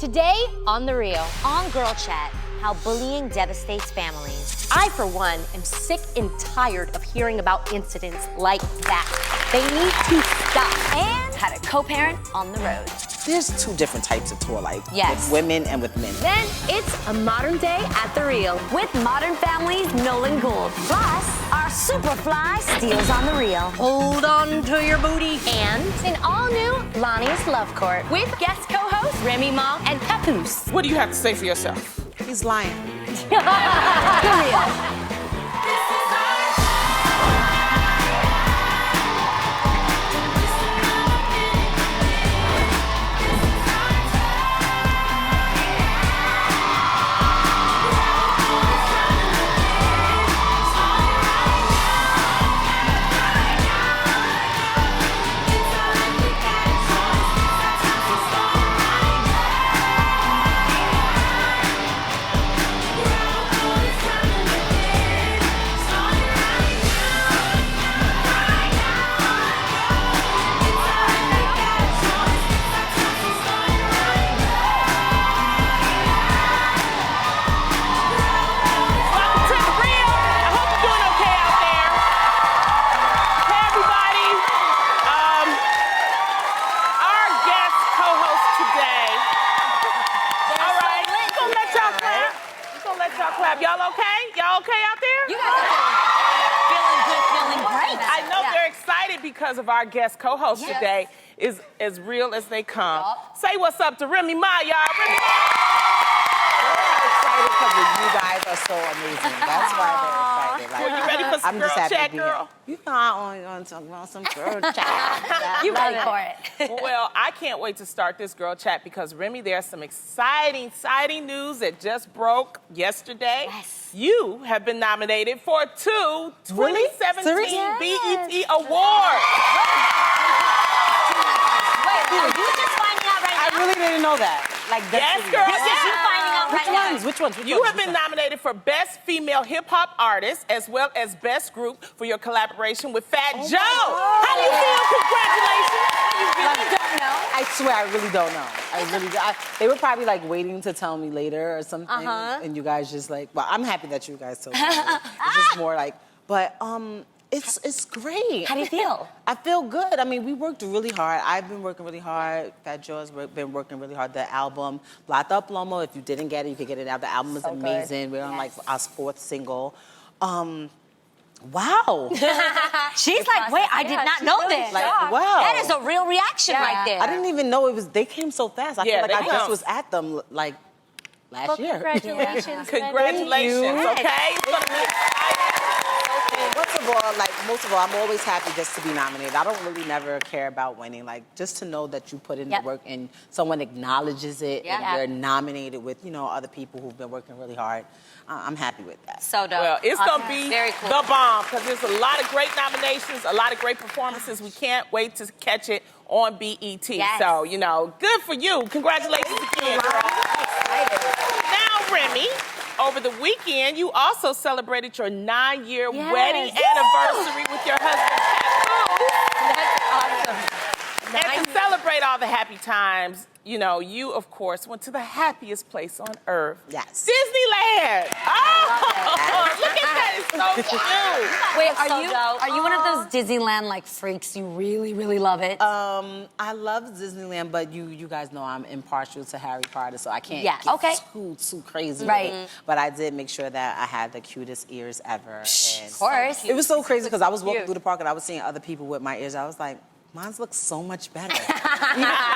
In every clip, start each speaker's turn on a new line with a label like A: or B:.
A: Today on The Real.
B: On Girl Chat, how bullying devastates families.
A: I, for one, am sick and tired of hearing about incidents like that. They need to stop.
B: And how to co-parent on the road.
C: There's two different types of tour life.
B: Yes.
C: With women and with men.
A: Then it's a modern day at The Real.
B: With Modern Family's Nolan Gould. Plus, our Superfly steals on The Real.
A: Hold on to your booty. And an all-new Lonnie's Love Court with guest co-hosts Remy Ma and Papoose.
D: What do you have to say for yourself?
C: He's lying.
A: The Real.
D: Y'all okay? Y'all okay out there?
B: You guys are feeling good, feeling great.
D: I know they're excited because of our guest co-host today is as real as they come. Say what's up to Remy Ma, y'all. Remy Ma.
C: We're excited because you guys are so amazing. That's why we're excited.
D: Well, you ready for some girl chat, girl?
C: You know I want to talk about some girl chat.
B: You ready for it?
D: Well, I can't wait to start this girl chat because, Remy, there's some exciting news that just broke yesterday.
B: Yes.
D: You have been nominated for two 2017 BET Awards.
B: Wait, are you just finding out right now?
C: I really didn't know that. Like,
D: Yes, girl.
B: This is you finding out right now.
C: Which ones?
D: You have been nominated for Best Female Hip Hop Artist as well as Best Group for your collaboration with Fat Joe. How do you feel? Congratulations.
B: You really don't know?
C: I swear, I really don't know. I really don't. They were probably like waiting to tell me later or something. And you guys just like, well, I'm happy that you guys told me. It's just more like, but it's great.
B: How do you feel?
C: I feel good. I mean, we worked really hard. I've been working really hard. Fat Joe has been working really hard. The album, Blata Plomo, if you didn't get it, you could get it now. The album is amazing. We're on like our 4th single. Wow.
B: She's like, wait, I did not know this.
C: Like, wow.
B: That is a real reaction right there.
C: I didn't even know it was, they came so fast. I feel like I just was at them like last year.
A: Congratulations.
D: Congratulations, okay? It's gonna be exciting.
C: Most of all, I'm always happy just to be nominated. I don't really never care about winning. Like, just to know that you put in the work and someone acknowledges it and you're nominated with, you know, other people who've been working really hard. I'm happy with that.
B: So dope.
D: Well, it's going to be
B: Very cool.
D: the bomb because there's a lot of great nominations, a lot of great performances. We can't wait to catch it on BET.
B: Yes.
D: So, you know, good for you. Congratulations again, girl. Now, Remy, over the weekend, you also celebrated your 9-year wedding anniversary with your husband, Papoose.
A: That's awesome.
D: And to celebrate all the happy times, you know, you, of course, went to the happiest place on earth.
C: Yes.
D: Disneyland. Oh, look at that. It's so cute.
B: Wait, are you one of those Disneyland like freaks? You really, really love it?
C: I love Disneyland, but you guys know I'm impartial to Harry Potter, so I can't get too crazy.
B: Right.
C: With it. But I did make sure that I had the cutest ears ever. And
B: Of course.
C: it was so crazy because I was walking through the park and I was seeing other people with my ears. I was like, mine looks so much better.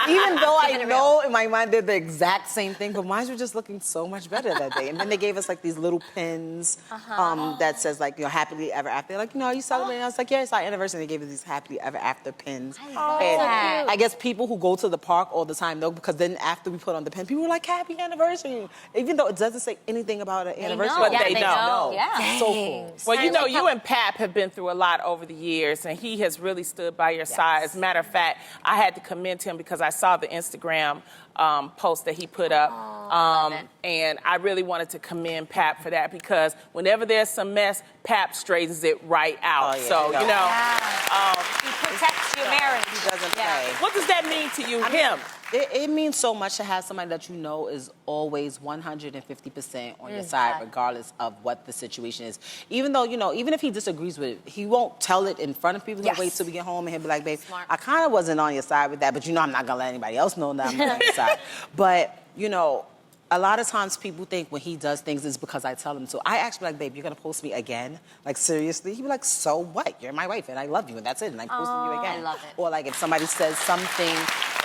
C: Even though I know in my mind they're the exact same thing, but mine were just looking so much better that day. And then they gave us like these little pins that says like, you know, happily ever after. They're like, you know, are you celebrating? I was like, yeah, it's our anniversary. And they gave us these happily ever after pins. And I guess people who go to the park all the time know, because then after we put on the pin, people were like, happy anniversary. Even though it doesn't say anything about an anniversary.
D: But they know.
B: Yeah.
C: So cool.
D: Well, you know, you and Pap have been through a lot over the years, and he has really stood by your side. As a matter of fact, I had to commend him because I saw the Instagram post that he put up. And I really wanted to commend Pap for that because whenever there's some mess, Pap straightens it right out.
C: Oh, yeah,
D: so, you know.
B: He protects You're married.
C: He doesn't play.
D: What does that mean to you, him?
C: It means so much to have somebody that you know is always 150% on your side, regardless of what the situation is. Even though, you know, even if he disagrees with it, he won't tell it in front of people. He'll wait till we get home and he'll be like, babe, I kind of wasn't on your side with that, but you know I'm not going to let anybody else know that I'm not on your side. But, you know, a lot of times people think when he does things it's because I tell him to. I actually like, babe, you're going to post me again? Like, seriously? He'd be like, so what? You're my wife and I love you and that's it. And I'm posting you again.
B: I love it.
C: Or like if somebody says something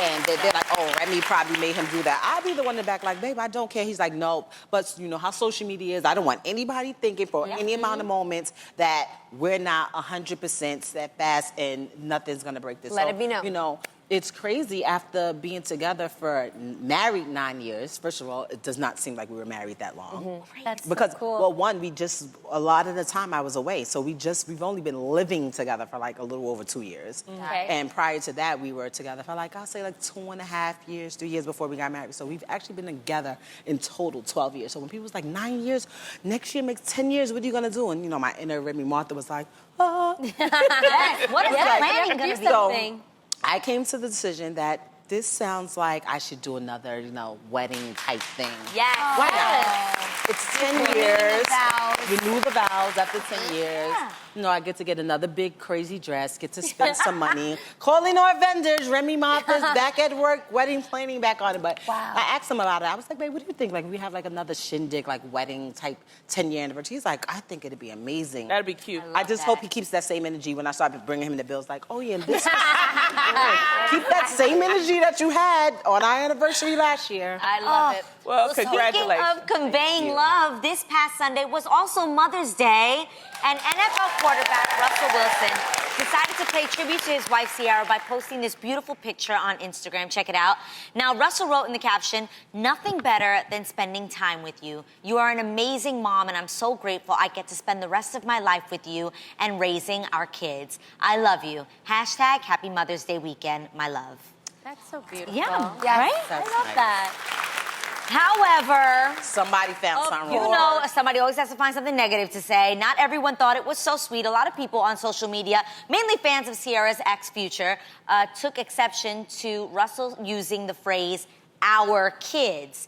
C: and they're like, oh, Remy probably made him do that. I'll be the one in the back like, babe, I don't care. He's like, no. But you know how social media is. I don't want anybody thinking for any amount of moments that we're not 100% steadfast and nothing's going to break this.
B: Let it be known.
C: You know, it's crazy after being together for married 9 years. First of all, it does not seem like we were married that long.
B: That's
C: Because,
B: so cool.
C: well, one, a lot of the time I was away. So we've only been living together for like a little over 2 years.
B: Okay.
C: And prior to that, we were together for like, I'll say like 2.5 years, 3 years before we got married. So we've actually been together in total 12 years. So when people was like, 9 years, next year makes 10 years, what are you gonna do? And you know, my inner Remy Martha was like, oh.
B: Yes. What is the planning going to be?
C: So I came to the decision that this sounds like I should do another, you know, wedding type thing.
B: Yes.
C: Why not? It's 10 years. Renew the vows after 10 years. You know, I get to get another big crazy dress, get to spend some money. Calling our vendors, Remy Ma is back at work, wedding planning back on it. But I asked him about it. I was like, babe, what do you think? Like, we have like another shindig, like wedding type 10-year anniversary. He's like, I think it'd be amazing.
D: That'd be cute.
C: I just hope he keeps that same energy when I start bringing him the bills. Like, oh yeah, this keep that same energy that you had on our anniversary last year.
B: I love it.
D: Well, congratulations.
B: Speaking of conveying love, this past Sunday was also Mother's Day, and NFL quarterback Russell Wilson decided to pay tribute to his wife, Ciara, by posting this beautiful picture on Instagram. Check it out. Now, Russell wrote in the caption, "Nothing better than spending time with you. You are an amazing mom, and I'm so grateful I get to spend the rest of my life with you and raising our kids. I love you. Hashtag Happy Mother's Day weekend, my love."
A: That's so beautiful.
B: Yeah,
A: Yes,
B: right?
C: That's
A: I love
C: nice.
A: that.
B: However,
C: Somebody found something
B: you
C: wrong.
B: know, somebody always has to find something negative to say. Not everyone thought it was so sweet. A lot of people on social media, mainly fans of Ciara's ex Future, took exception to Russell using the phrase "our kids,"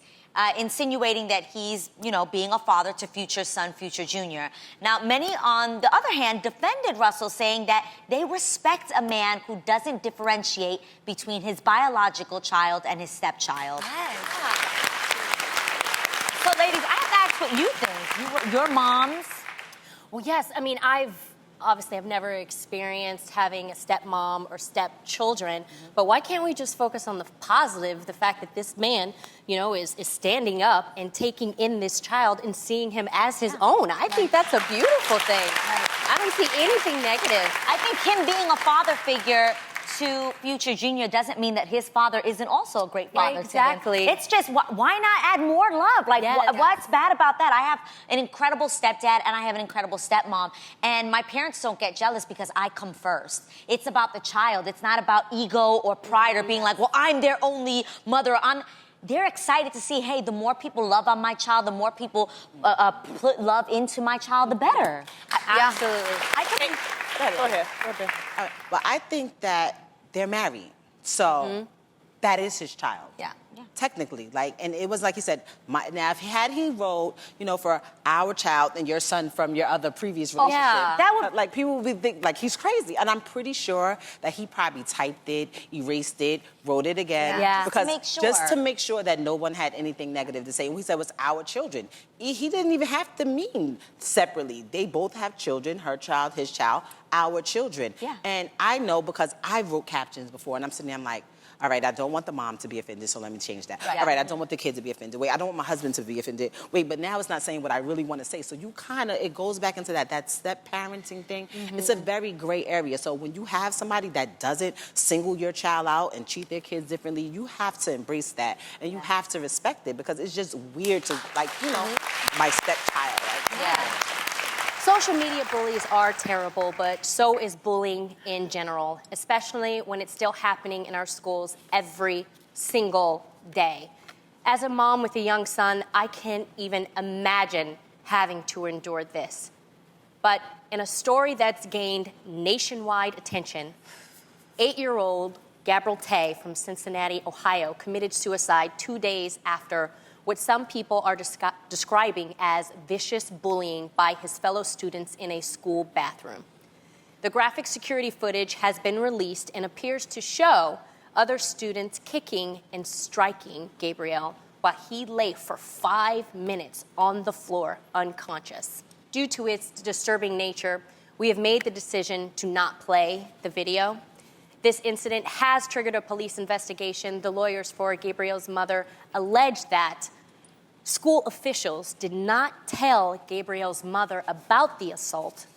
B: insinuating that he's, you know, being a father to Future's son, Future Jr. Now, many, on the other hand, defended Russell, saying that they respect a man who doesn't differentiate between his biological child and his stepchild. So, ladies, I have to ask what you think. Your moms.
A: Well, yes. I mean, I've never experienced having a stepmom or stepchildren, but why can't we just focus on the positive, the fact that this man, you know, is standing up and taking in this child and seeing him as his own? I think that's a beautiful thing. I don't see anything negative.
B: I think him being a father figure to Future Jr. doesn't mean that his father isn't also a great father
A: exactly.
B: to him. It's just, why not add more love? Like, what's bad about that? I have an incredible stepdad and I have an incredible stepmom, and my parents don't get jealous because I come first. It's about the child. It's not about ego or pride or being like, well, I'm their only mother. They're excited to see, hey, the more people love on my child, the more people put love into my child, the better.
A: Absolutely.
B: I think...
D: Go ahead.
C: Well, I think that they're married. So that is his child.
B: Yeah.
C: Technically, like, and it was like he said, now if he wrote, you know, for our child and your son from your other previous relationship,
B: that would,
C: like, people would think like he's crazy. And I'm pretty sure that he probably typed it, erased it, wrote it again, because just to make sure that no one had anything negative to say. He said it was our children. He didn't even have to mean separately. They both have children, her child, his child, our children.
B: Yeah.
C: And I know because I wrote captions before, and I'm sitting there, I'm like, all right, I don't want the mom to be offended, so let me change that. All right, I don't want the kid to be offended. Wait, I don't want my husband to be offended. Wait, but now it's not saying what I really want to say. So you kind of, it goes back into that step-parenting thing. It's a very gray area. So when you have somebody that doesn't single your child out and treat their kids differently, you have to embrace that, and you have to respect it, because it's just weird to, like, you know, my stepchild. Like,
A: Social media bullies are terrible, but so is bullying in general, especially when it's still happening in our schools every single day. As a mom with a young son, I can't even imagine having to endure this. But in a story that's gained nationwide attention, 8-year-old Gabriel Taye from Cincinnati, Ohio, committed suicide 2 days after what some people are describing as vicious bullying by his fellow students in a school bathroom. The graphic security footage has been released and appears to show other students kicking and striking Gabriel while he lay for 5 minutes on the floor unconscious. Due to its disturbing nature, we have made the decision to not play the video. This incident has triggered a police investigation. The lawyers for Gabriel's mother allege that school officials did not tell Gabriel's mother about the assault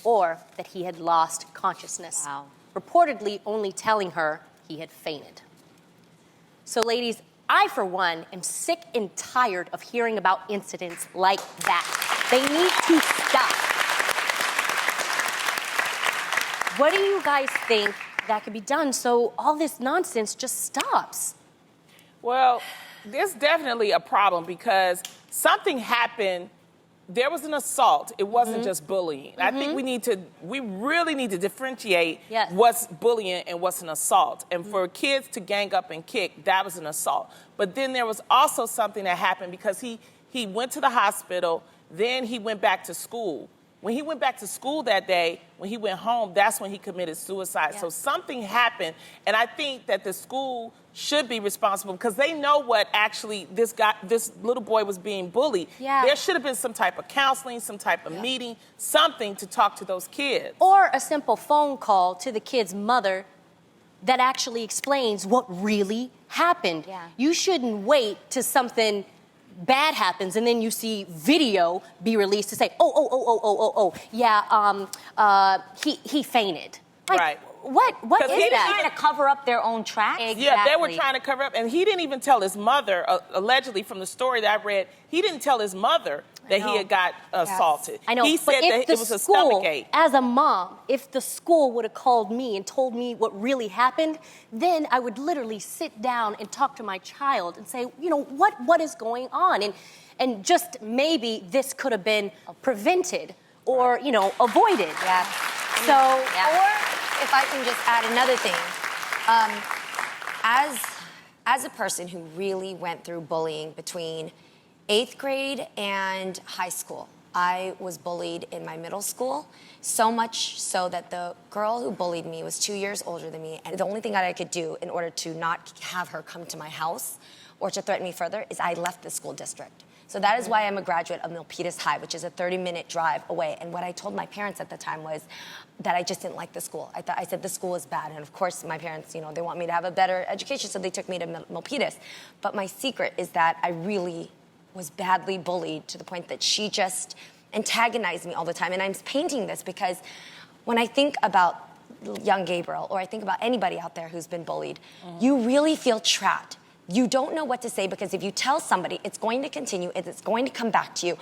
A: or that he had lost consciousness.
B: Wow.
A: Reportedly only telling her he had fainted. So, ladies, I, for one, am sick and tired of hearing about incidents like that. They need to stop. What do you guys think that could be done so all this nonsense just stops?
D: Well, there's definitely a problem because something happened. There was an assault. It wasn't just bullying. I think we really need to differentiate what's bullying and what's an assault. And for kids to gang up and kick, that was an assault. But then there was also something that happened because he went to the hospital, then he went back to school. When he went back to school that day, when he went home, that's when he committed suicide. So something happened, and I think that the school should be responsible because they know what actually this little boy was being bullied. There should have been some type of counseling, some type of meeting, something to talk to those kids.
A: Or a simple phone call to the kid's mother that actually explains what really happened. You shouldn't wait till something bad happens and then you see video be released to say, he fainted. Like,
D: right.
A: What is
B: They're
A: that?
B: trying to cover up their own tracks?
A: Exactly.
D: Yeah, they were trying to cover up. And he didn't even tell his mother, allegedly from the story that I read, he didn't tell his mother that he had got assaulted.
A: I know,
D: he
A: but
D: said
A: if
D: that
A: the
D: it was a
A: school,
D: stomachache.
A: as a mom, if the school would have called me and told me what really happened, then I would literally sit down and talk to my child and say, you know, what is going on? And just maybe this could have been prevented or, you know, avoided. So,
E: Or if I can just add another thing, as a person who really went through bullying between 8th grade and high school, I was bullied in my middle school, so much so that the girl who bullied me was 2 years older than me, and the only thing that I could do in order to not have her come to my house or to threaten me further is I left the school district. So that is why I'm a graduate of Milpitas High, which is a 30-minute drive away. And what I told my parents at the time was that I just didn't like the school. I said the school is bad. And of course, my parents, you know, they want me to have a better education, so they took me to Milpitas. But my secret is that I really was badly bullied to the point that she just antagonized me all the time. And I'm painting this because when I think about young Gabriel, or I think about anybody out there who's been bullied, you really feel trapped. You don't know what to say because if you tell somebody, it's going to continue, it's going to come back to you.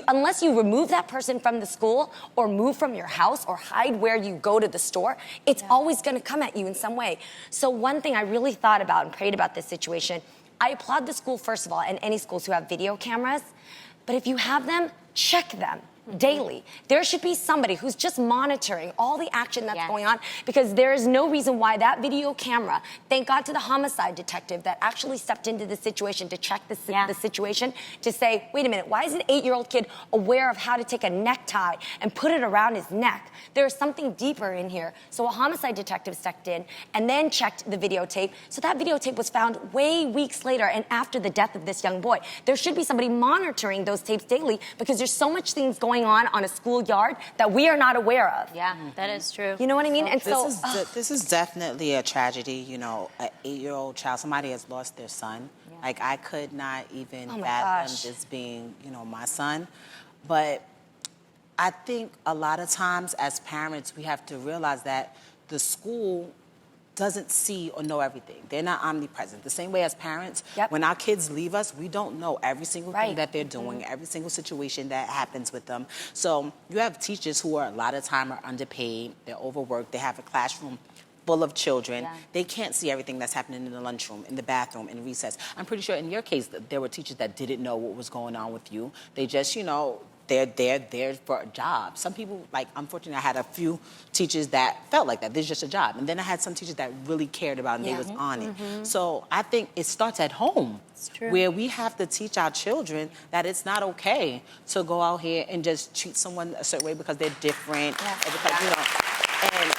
E: Unless you remove that person from the school or move from your house or hide where you go to the store, it's always going to come at you in some way. So one thing I really thought about and prayed about this situation, I applaud the school, first of all, and any schools who have video cameras, but if you have them, check them daily. There should be somebody who's just monitoring all the action that's going on, because there is no reason why that video camera, thank God to the homicide detective that actually stepped into the situation to check the situation, to say, wait a minute, why is an 8-year-old kid aware of how to take a necktie and put it around his neck? There is something deeper in here. So a homicide detective stepped in and then checked the videotape. So that videotape was found weeks later and after the death of this young boy. There should be somebody monitoring those tapes daily because there's so much things going on a schoolyard that we are not aware of.
A: Yeah, that is true.
E: You know what I mean? And
C: This is definitely a tragedy. You know, an 8-year-old child, somebody has lost their son. Like, I could not even fathom this being, you know, my son. But I think a lot of times as parents, we have to realize that the school doesn't see or know everything. They're not omnipresent. The same way as parents, when our kids leave us, we don't know every single thing that they're doing, every single situation that happens with them. So you have teachers who are a lot of time are underpaid, they're overworked, they have a classroom full of children. They can't see everything that's happening in the lunchroom, in the bathroom, in recess. I'm pretty sure in your case, there were teachers that didn't know what was going on with you. They just, you know, they're there for a job. Some people, like, unfortunately, I had a few teachers that felt like that. This is just a job. And then I had some teachers that really cared about it and they was on it. So I think it starts at home.
A: It's true.
C: Where we have to teach our children that it's not okay to go out here and just treat someone a certain way because they're different. Or because, you know, and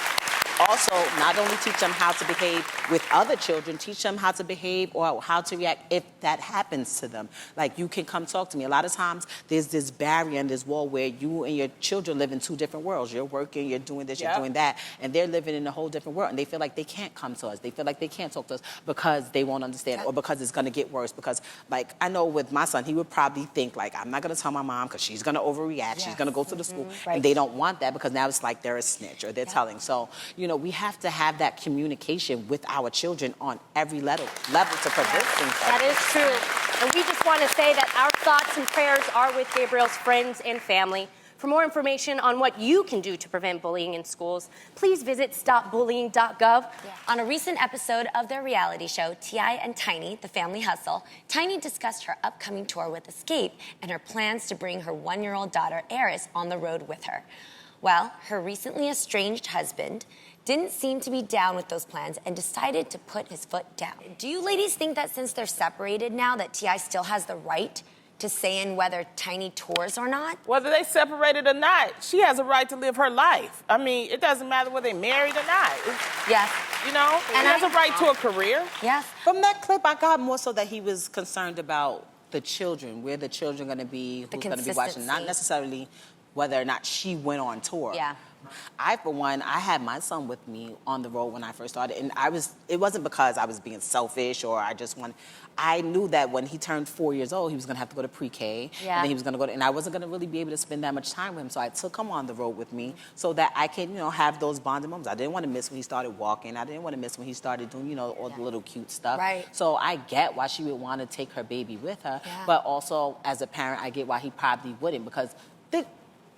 C: also, not only teach them how to behave with other children, teach them how to behave or how to react if that happens to them. Like, you can come talk to me. A lot of times, there's this barrier and this wall where you and your children live in two different worlds. You're working, you're doing this, you're doing that, and they're living in a whole different world, and they feel like they can't come to us. They feel like they can't talk to us because they won't understand or because it's going to get worse. Because, like, I know with my son, he would probably think, like, I'm not going to tell my mom because she's going to overreact. She's going to go to the school, and they don't want that because now it's like they're a snitch or they're telling. So, you know, we have to have that communication with our children on every level to prevent things like
A: That is true. And we just want to say that our thoughts and prayers are with Gabriel's friends and family. For more information on what you can do to prevent bullying in schools, please visit stopbullying.gov.
E: On a recent episode of their reality show, T.I. and Tiny, The Family Hustle, Tiny discussed her upcoming tour with Escape and her plans to bring her 1-year-old daughter, Eris, on the road with her. Well, her recently estranged husband didn't seem to be down with those plans and decided to put his foot down. Do you ladies think that since they're separated now that T.I. still has the right to say in whether Tiny tours or not?
D: Whether they separated or not, she has a right to live her life. I mean, it doesn't matter whether they're married or not.
E: Yes.
D: You know, and she has a right to a career.
E: Yes.
C: From that clip, I got more so that he was concerned about the children, where the children going to be, who's going to be watching, not necessarily whether or not she went on tour.
B: Yeah.
C: I, for one, I had my son with me on the road when I first started, and it wasn't because I was being selfish or I knew that when he turned 4 years old, he was going to have to go to pre-K, and then he was going to go to, and I wasn't going to really be able to spend that much time with him, so I took him on the road with me so that I can, you know, have those bonding moments. I didn't want to miss when he started walking. I didn't want to miss when he started doing, you know, all the little cute stuff.
E: Right.
C: So I get why she would want to take her baby with her, but also, as a parent, I get why he probably wouldn't, because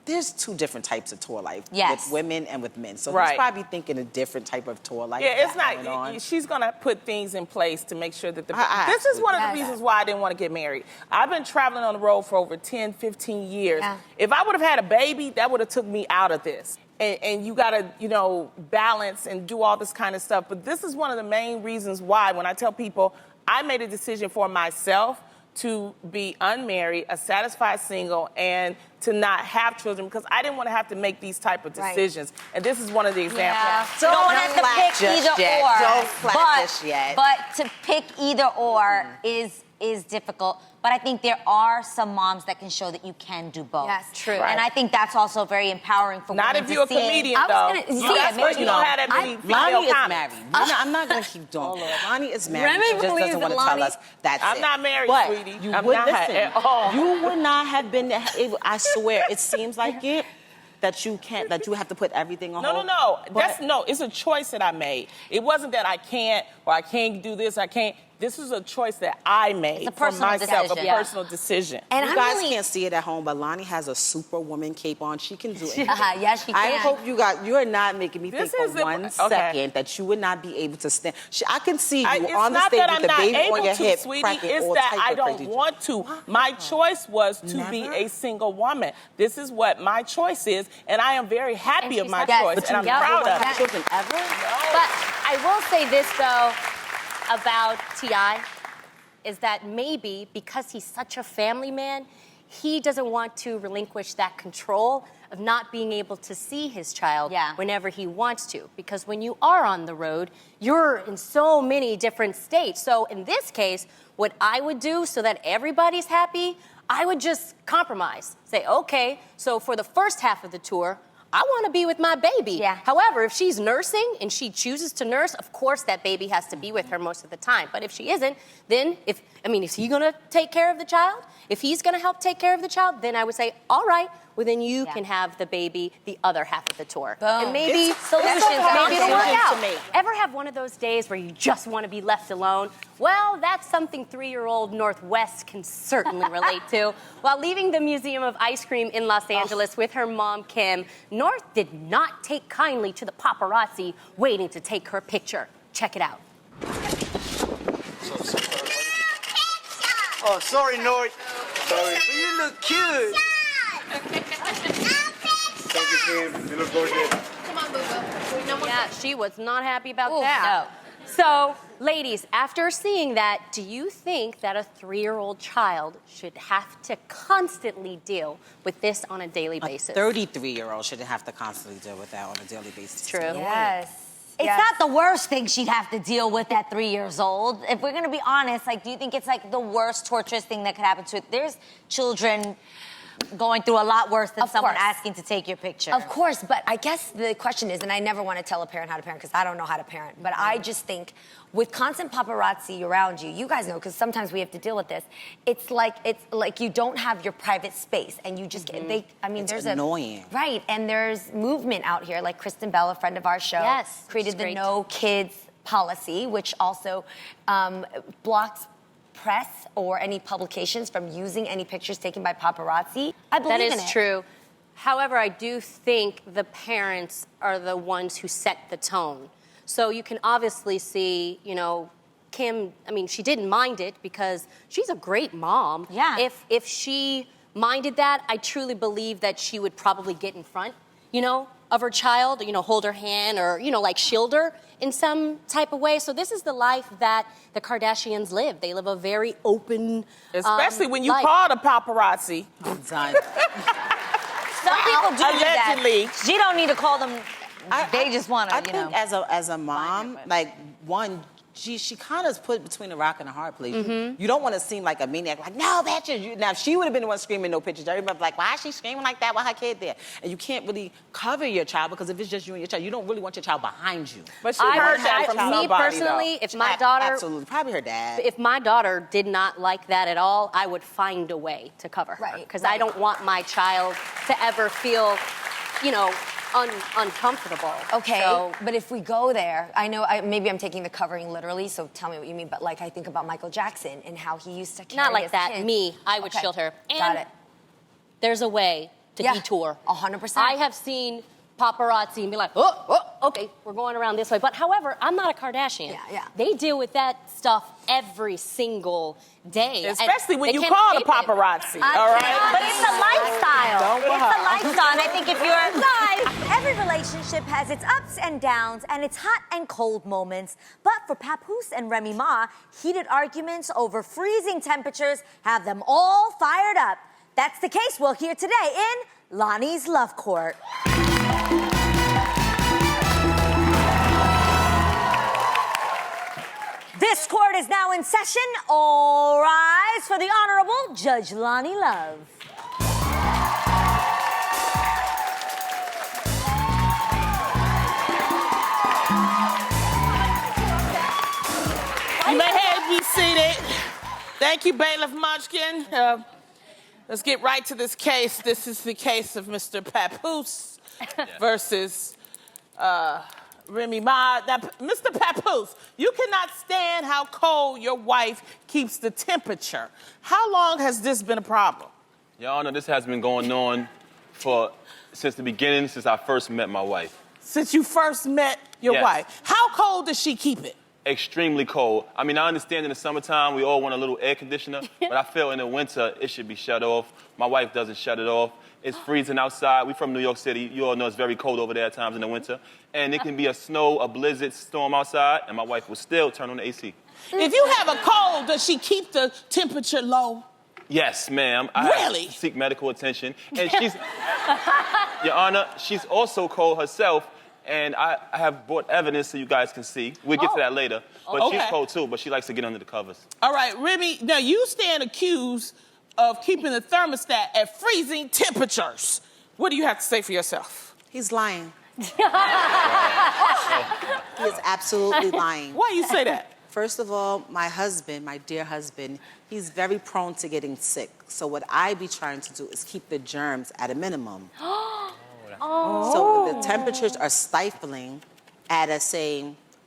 C: there's two different types of tour life, with women and with men. So he's probably thinking a different type of tour life.
D: Yeah, it's not. She's going to put things in place to make sure that this is one of the reasons why I didn't want to get married. I've been traveling on the road for over 10, 15 years. Yeah. If I would have had a baby, that would have took me out of this. And you got to, you know, balance and do all this kind of stuff. But this is one of the main reasons why, when I tell people, I made a decision for myself to be unmarried, a satisfied single, and to not have children, because I didn't want to have to make these type of decisions. And this is one of the examples.
B: Yeah. No one has to pick either or.
C: Don't clap just yet.
B: But to pick either or is difficult. But I think there are some moms that can show that you can do both.
E: Yes, true.
B: And I think that's also very empowering for women to see.
D: Not if you're a comedian, though.
E: I was gonna,
D: you don't have that many
C: Lonnie is
D: comments.
C: married. I'm not going to keep doing it. Lonnie is married.
E: Remy
C: She just
E: believes
C: doesn't want to
E: that
C: tell
E: Lonnie-
C: us that's
D: I'm
C: it.
D: not married,
C: But
D: sweetie.
C: You
D: I'm
C: would
D: not
C: listen.
D: at all.
C: You would not have been. I swear, it seems like it. That you can't, that you have to put everything on hold.
D: No. It's a choice that I made. It wasn't that I can't or I can't do this, I can't. This is a choice that I made for myself, a personal decision.
E: And
C: you guys can't see it at home, but Lonnie has a superwoman cape on. She can do it.
E: Yes, she can.
C: I hope you are not making me think for 1 second that you would not be able to stand. I can see you on the stage with the baby on your hip,
D: sweetie.
C: cracking
D: It's
C: all
D: that
C: type
D: I
C: of
D: don't
C: crazy
D: want to. My choice was to be a single woman. This is what my choice is, and I am very happy of my choice,
C: but
D: and I'm
C: you never
D: proud
C: want
D: of
C: to have
D: it.
C: children ever?
A: But I will say this, though, about T.I., is that maybe because he's such a family man, he doesn't want to relinquish that control of not being able to see his child whenever he wants to. Because when you are on the road, you're in so many different states. So in this case, what I would do so that everybody's happy, I would just compromise. Say, okay, so for the first half of the tour, I want to be with my baby.
B: Yeah.
A: However, if she's nursing and she chooses to nurse, of course that baby has to be with her most of the time. But if she isn't, then is he going to take care of the child? If he's going to help take care of the child, then I would say, all right, well then you can have the baby the other half of the tour.
E: Boom.
A: And maybe solutions, maybe it'll work out. Ever have one of those days where you just want to be left alone? Well, that's something 3-year-old Northwest can certainly relate to. While leaving the Museum of Ice Cream in Los Angeles with her mom, Kim, North did not take kindly to the paparazzi waiting to take her picture. Check it out.
F: Oh, sorry, North. Sorry. But you look cute. Come on, Boo-Boo. No more.
A: Yeah, she was not happy about
B: Ooh,
A: that.
B: no.
A: So, ladies, after seeing that, do you think that a 3-year-old child should have to constantly deal with this on a daily basis?
C: A 33-year-old shouldn't have to constantly deal with that on a daily basis.
A: True.
B: Yes. It's not the worst thing she'd have to deal with at 3 years old. If we're gonna be honest, like, do you think it's like the worst torturous thing that could happen to it? There's children going through a lot worse than
E: Of
B: someone
E: course.
B: asking to take your picture.
E: Of course, but I guess the question is, and I never want to tell a parent how to parent because I don't know how to parent, but I just think with constant paparazzi around you, you guys know because sometimes we have to deal with this. It's like you don't have your private space, and you just
C: It's annoying.
E: Right, and there's movement out here, like Kristen Bell, a friend of our show,
A: Yes,
E: created
A: which is
E: the
A: great.
E: No Kids policy, which also blocks press or any publications from using any pictures taken by paparazzi. I believe
A: That
E: in
A: is
E: it.
A: true. However, I do think the parents are the ones who set the tone. So you can obviously see, Kim, she didn't mind it because she's a great mom.
B: Yeah.
A: If she minded that, I truly believe that she would probably get in front, of her child, hold her hand or, shield her in some type of way. So this is the life that the Kardashians live. They live a very open
D: Especially when you
A: life.
D: call the paparazzi.
C: I'm done.
B: Some people do
D: Allegedly.
B: that. She don't need to call them. They just want to,
C: I think as a mom, like she kind of is put between a rock and a hard place. You don't want to seem like a maniac, like, no pictures. Now, if she would have been the one screaming no pictures, everybody's like, why is she screaming like that with her kid there? And you can't really cover your child because if it's just you and your child, you don't really want your child behind you.
D: But she heard that from
A: me
D: somebody,
A: personally,
D: though.
A: if my daughter,
C: Absolutely. Probably her dad.
A: if my daughter did not like that at all, I would find a way to cover her.
E: Right,
A: Because
E: right.
A: I don't want my child to ever feel, uncomfortable.
E: Okay,
A: So,
E: but if we go there, I know maybe I'm taking the covering literally, so tell me what you mean. But I think about Michael Jackson and how he used to carry
A: not like
E: his
A: that.
E: kids.
A: Me, I would
E: Okay,
A: shield her. And
E: got it.
A: there's a way to
E: Yeah,
A: detour.
E: 100%.
A: I have seen paparazzi and be like, oh, okay, we're going around this way. But however, I'm not a Kardashian.
E: Yeah.
A: They deal with that stuff every single day. And
D: Especially when
A: they
D: you
A: can't
D: call the
A: escape it.
D: paparazzi, all right?
B: But it's a lifestyle.
D: Don't
B: It's
D: lie.
B: a lifestyle. And I think if you're live, every relationship has its ups and downs and its hot and cold moments. But for Papoose and Remy Ma, heated arguments over freezing temperatures have them all fired up. That's the case we'll hear today in Lonnie's Love Court. This court is now in session. All rise for the Honorable Judge Lonnie Love.
D: You may have be seated. Thank you, Bailiff Munchkin. Let's get right to this case. This is the case of Mr. Papoose versus Remy Ma. Now, Mr. Papoose, you cannot stand how cold your wife keeps the temperature. How long has this been a problem?
G: Your Honor, this has been going on since the beginning, since I first met my wife.
D: Since you first met your
G: Yes.
D: wife. How cold does she keep it?
G: Extremely cold. I mean, I understand in the summertime we all want a little air conditioner, but I feel in the winter it should be shut off. My wife doesn't shut it off. It's freezing outside. We're from New York City. You all know it's very cold over there at times in the winter. And it can be a blizzard storm outside, and my wife will still turn on the AC.
D: If you have a cold, does she keep the temperature low?
G: Yes, ma'am.
D: Really?
G: I seek medical attention. And she's, Your Honor, she's also cold herself, and I have brought evidence so you guys can see. We'll get to that later. But she's
D: Okay.
G: cold too, but she likes to get under the covers.
D: All right, Remy, now you stand accused of keeping the thermostat at freezing temperatures. What do you have to say for yourself?
C: He's lying. He is absolutely lying.
D: Why you say that?
C: First of all, my husband, my dear husband, he's very prone to getting sick. So what I be trying to do is keep the germs at a minimum. So when the temperatures are stifling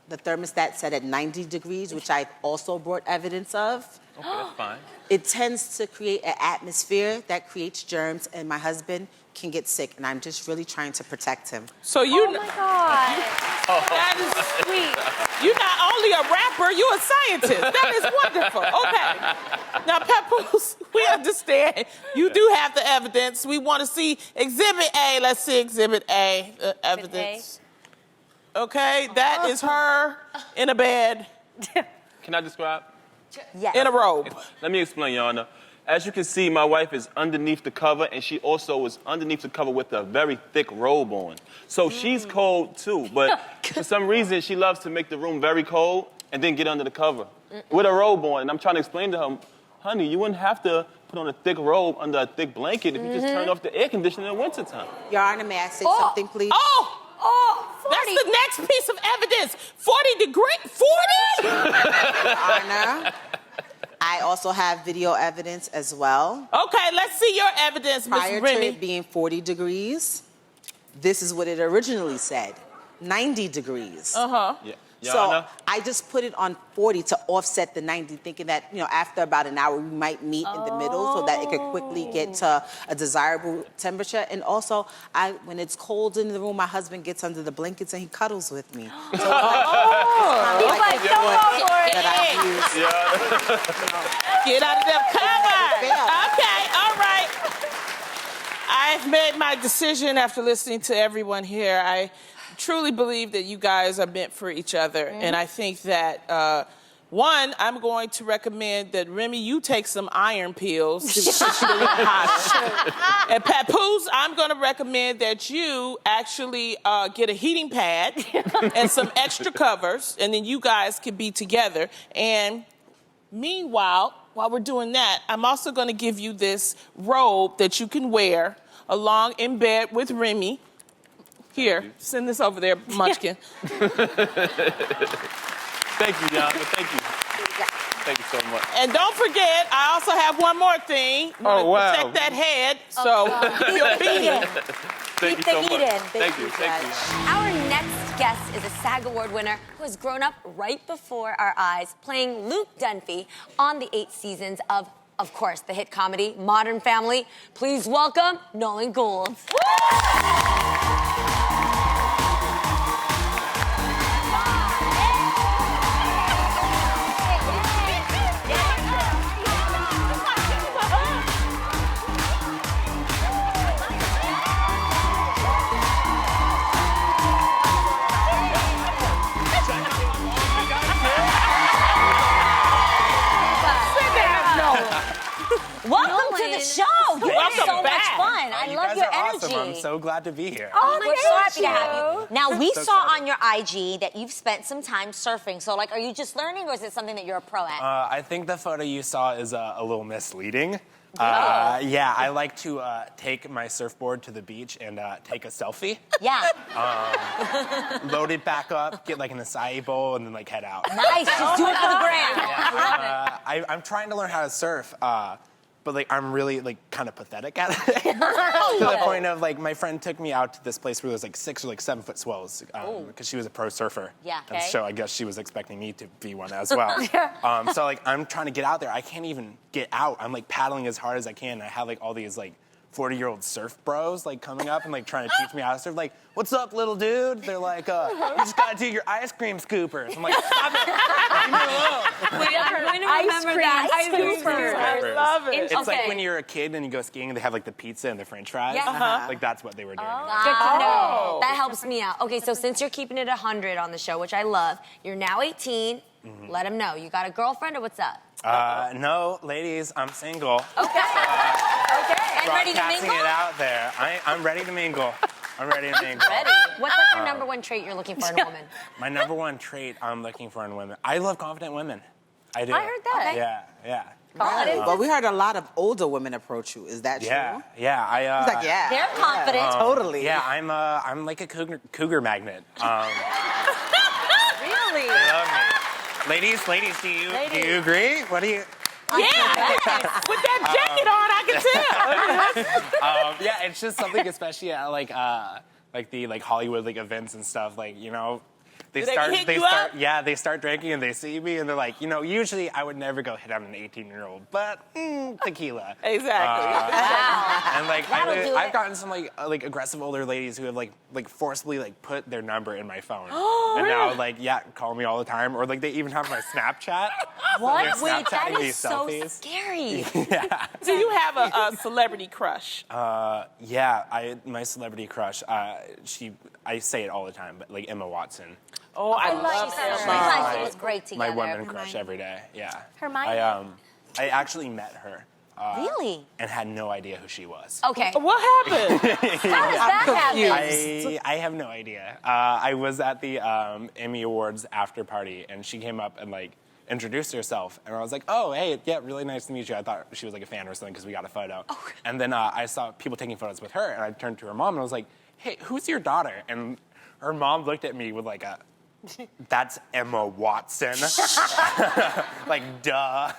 C: the thermostat set at 90 degrees, which I've also brought evidence of,
G: Okay, that's fine.
C: It tends to create an atmosphere that creates germs, and my husband can get sick, and I'm just really trying to protect him.
D: So you,
A: Oh my God.
D: that is sweet. You're not only a rapper, you're a scientist. That is wonderful. Okay. Now, Papoose, we understand you do have the evidence. We want to see Exhibit A. Let's see Exhibit A, evidence. Okay, that is her in a bed,
G: Can I describe?
B: Yes.
D: in a robe.
G: Let me explain, Your Honor. As you can see, my wife is underneath the cover, and she also is underneath the cover with a very thick robe on. So she's cold, too. But for some reason, she loves to make the room very cold and then get under the cover with a robe on. And I'm trying to explain to her, honey, you wouldn't have to put on a thick robe under a thick blanket if you just turned off the air conditioner in the wintertime.
C: Your Honor, may I say something, please?
D: Oh,
A: 40.
D: that's the next piece of evidence. 40 degrees, 40?
C: Your Honor, I also have video evidence as well.
D: Okay, let's see your evidence, Miss
C: Prior to
D: Remy.
C: it being 40 degrees, this is what it originally said, 90 degrees.
G: Yeah. Your
C: So
G: Honor?
C: I just put it on 40 to offset the 90, thinking that, after about an hour, we might meet in the middle so that it could quickly get to a desirable temperature. And also, when it's cold in the room, my husband gets under the blankets and he cuddles with me. So it's like
A: He's like, don't go for it.
C: that I use.
D: Get out of them covers.
C: fair.
D: Okay, all right. I've made my decision after listening to everyone here. I truly believe that you guys are meant for each other. And I think that, one, I'm going to recommend that, Remy, you take some iron pills. And Papoose, I'm going to recommend that you actually get a heating pad and some extra covers, and then you guys can be together. And meanwhile, while we're doing that, I'm also going to give you this robe that you can wear along in bed with Remy. Here, send this over there, Munchkin.
G: Thank you, Your Honor. Thank you. Thank you so much.
D: And don't forget, I also have one more thing.
G: Oh, wow.
D: Protect that head, so you're beating.
G: Thank you so much. Thank you. Thank you.
E: Our next guest is a SAG Award winner who has grown up right before our eyes, playing Luke Dunphy on the 8 seasons of course, the hit comedy Modern Family. Please welcome Nolan Gould.
B: Welcome to the show. You're
D: Welcome
B: so
D: back.
B: much fun. I
H: You
B: love
H: guys
B: your
H: are
B: energy.
H: awesome. I'm so glad to be here.
B: Oh, we're so happy to have you. Now, we
H: So
B: saw
H: excited.
B: on your IG that you've spent some time surfing. So, are you just learning or is it something that you're a pro at?
H: I think the photo you saw is a little misleading. Yeah, I like to take my surfboard to the beach and take a selfie,
B: Yeah.
H: load it back up, get an acai bowl, and then head out.
B: Nice. Just do it for the gram.
H: I'm trying to learn how to surf, but I'm really kind of pathetic at it. To the point of my friend took me out to this place where there was 6 or 7 foot swells because she was a pro surfer.
B: Yeah.
H: And
B: Okay.
H: so I guess she was expecting me to be one as well. So I'm trying to get out there. I can't even get out. I'm paddling as hard as I can. I have all these 40-year-old surf bros coming up and trying to teach me how to surf. What's up, little dude? They're you just gotta do your ice cream scoopers. I'm stop it. Leave me alone.
E: Wait, I'm going to remember that.
B: Ice cream
D: I love it.
H: It's like when you're a kid and you go skiing and they have the pizza and the french fries.
E: Yeah.
H: That's what they were doing.
E: Good to know. That helps me out. Okay, so since you're keeping it 100 on the show, which I love, you're now 18. Let them know. You got a girlfriend or what's up?
H: No, ladies, I'm single.
E: Okay. And ready to
H: Broadcasting
E: mingle?
H: it out there. I'm ready to mingle. I'm ready to mingle.
B: Ready. What's your number one trait you're looking for in a woman?
H: My number one trait I'm looking for in women. I love confident women. I do.
B: I heard that.
H: Yeah, yeah.
C: But we heard a lot of older women approach you. Is that true?
H: Yeah, yeah.
C: He's like, yeah.
B: They're confident.
C: Totally.
H: Yeah, I'm like a cougar magnet.
B: Really?
H: They love me. Ladies, do you agree? What do you?
D: Yeah, with that jacket on, I can tell.
H: Yeah, it's just something, especially at the Hollywood events and stuff. they
D: Do they
H: start,
D: hit
H: they
D: you
H: start,
D: up?
H: yeah, they start drinking and they see me and they're like, you know, usually I would never go hit on an 18-year-old, but tequila.
D: Exactly.
H: And like
B: That'll do
H: I've
B: it.
H: gotten some like aggressive older ladies who have like forcibly like put their number in my phone. And now like call me all the time, or like they even have my Snapchat.
B: What?
H: They're
B: Wait, that
H: Snapchatting
B: is
H: these
B: so
H: selfies.
B: scary.
D: Do you have a celebrity crush?
H: My celebrity crush. I say it all the time, but like Emma Watson.
D: Oh, I love
B: She
D: Emma.
B: guys was great
H: My
B: together.
H: woman crush every day. Yeah.
A: Hermione.
H: I actually met her.
B: Really?
H: And had no idea who she was.
E: Okay.
D: What happened?
B: How does that happen?
H: I have no idea. I was at the Emmy Awards after party, and she came up and like introduced herself, and I was like, "Oh, hey, yeah, really nice to meet you." I thought she was like a fan or something because we got a photo. Oh. And then I saw people taking photos with her, and I turned to her mom and I was like, "Hey, who's your daughter?" And her mom looked at me with like a, "That's Emma Watson." Like, duh.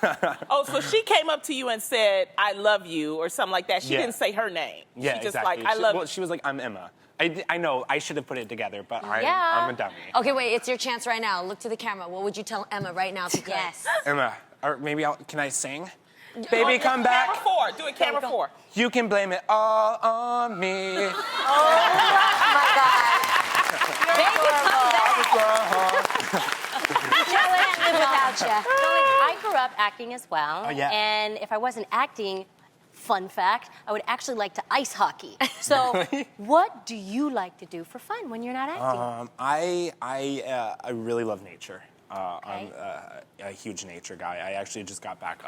D: Oh, so she came up to you and said, "I love you," or something like that. She
H: Yeah.
D: didn't say her name.
H: Yeah,
D: she just
H: exactly.
D: like, "I love
H: Well,
D: you."
H: she was like, "I'm Emma." I know I should have put it together, but
A: Yeah.
H: I'm a dummy.
E: Okay, wait, it's your chance right now. Look to the camera. What would you tell Emma right now if you could?
B: Yes.
H: Emma, or maybe can I sing? Baby, come back.
D: Camera 4. Do it, camera 4.
H: You can blame it all on me.
B: Baby, come back.
A: Can't live without you. I grew up acting as well.
H: Oh, yeah.
A: And if I wasn't acting, fun fact, I would actually like to ice hockey. So what do you like to do for fun when you're not acting?
H: I really love nature.
A: Okay.
H: I'm a huge nature guy. I actually just got back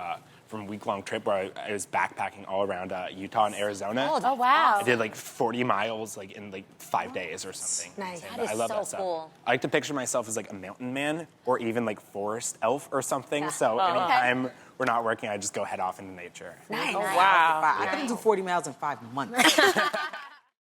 H: from a week-long trip where I was backpacking all around Utah and Arizona.
A: Oh, wow.
H: I did like 40 miles like in like 5 days or something.
E: Nice.
H: And
B: That is
H: I love
B: so
H: that stuff.
B: cool.
H: I like to picture myself as like a mountain man or even like forest elf or something. So
A: Oh,
H: anytime we're not working, I just go head off into nature.
E: Nice.
D: Wow.
C: I couldn't do 40 miles in 5 months.